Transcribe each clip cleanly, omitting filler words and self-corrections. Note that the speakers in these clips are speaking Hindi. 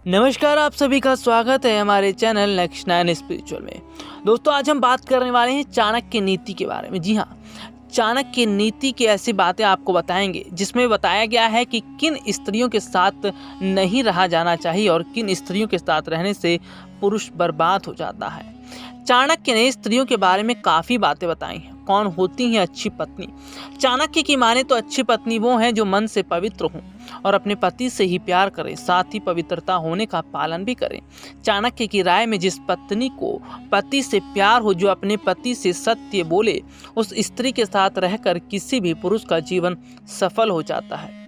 नमस्कार, आप सभी का स्वागत है हमारे चैनल नेक्स्ट 9 स्पिरिचुअल में। दोस्तों, आज हम बात करने वाले हैं चाणक्य नीति के बारे में। जी हाँ, चाणक्य नीति की ऐसी बातें आपको बताएंगे जिसमें बताया गया है कि किन स्त्रियों के साथ नहीं रहा जाना चाहिए और किन स्त्रियों के साथ रहने से पुरुष बर्बाद हो जाता है। चाणक्य ने स्त्रियों के बारे में काफ़ी बातें बताई हैं। कौन होती हैं अच्छी पत्नी? चाणक्य की माने तो अच्छी पत्नी वो हैं जो मन से पवित्र हों और अपने पति से ही प्यार करें, साथ ही पवित्रता होने का पालन भी करें। चाणक्य की राय में जिस पत्नी को पति से प्यार हो, जो अपने पति से सत्य बोले, उस स्त्री के साथ रहकर किसी भी पुरुष का जीवन सफल हो जाता है।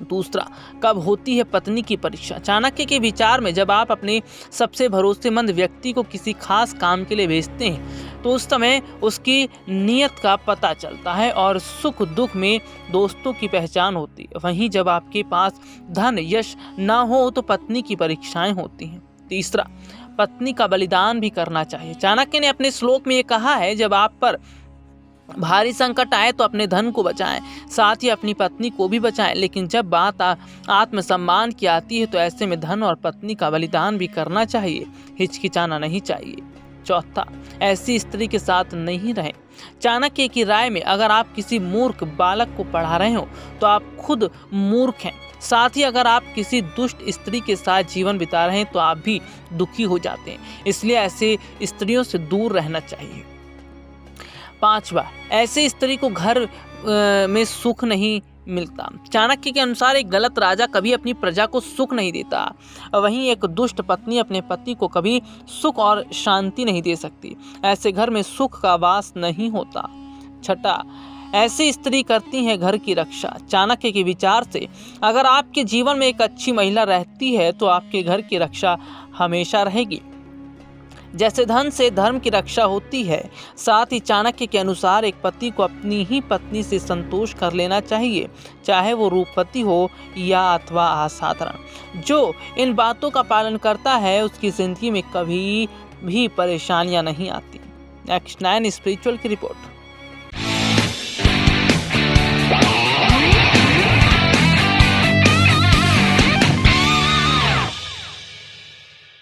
दूसरा, कब होती है पत्नी की परीक्षा? चाणक्य के विचार में जब आप अपने सबसे भरोसेमंद व्यक्ति को किसी खास काम के लिए भेजते हैं तो उस समय उसकी नीयत का पता चलता है और सुख दुख में दोस्तों की पहचान होती है। वहीं जब आपके पास धन यश ना हो तो पत्नी की परीक्षाएं होती हैं। तीसरा, पत्नी का बलिदान भी करना चाहिए। चाणक्य ने अपने श्लोक में ये कहा है, जब आप पर भारी संकट आए तो अपने धन को बचाएं, साथ ही अपनी पत्नी को भी बचाएं, लेकिन जब बात आत्मसम्मान की आती है तो ऐसे में धन और पत्नी का बलिदान भी करना चाहिए, हिचकिचाना नहीं चाहिए। चौथा, ऐसी स्त्री के साथ नहीं रहें। चाणक्य की राय में अगर आप किसी मूर्ख बालक को पढ़ा रहे हो तो आप खुद मूर्ख हैं, साथ ही अगर आप किसी दुष्ट स्त्री के साथ जीवन बिता रहे हैं तो आप भी दुखी हो जाते हैं, इसलिए ऐसे स्त्रियों से दूर रहना चाहिए। पांचवा, ऐसे स्त्री को घर में सुख नहीं मिलता। चाणक्य के अनुसार एक गलत राजा कभी अपनी प्रजा को सुख नहीं देता, वहीं एक दुष्ट पत्नी अपने पति को कभी सुख और शांति नहीं दे सकती। ऐसे घर में सुख का वास नहीं होता। छठा, ऐसी स्त्री करती है घर की रक्षा। चाणक्य के विचार से अगर आपके जीवन में एक अच्छी महिला रहती है तो आपके घर की रक्षा हमेशा रहेगी। जैसे धन से धर्म की रक्षा होती है, साथ ही चाणक्य के अनुसार एक पति को अपनी ही पत्नी से संतोष कर लेना चाहिए, चाहे वो रूपवती हो या अथवा असाधारण। जो इन बातों का पालन करता है उसकी जिंदगी में कभी भी परेशानियां नहीं आती। नेक्स्ट 9 स्पिरिचुअल की रिपोर्ट।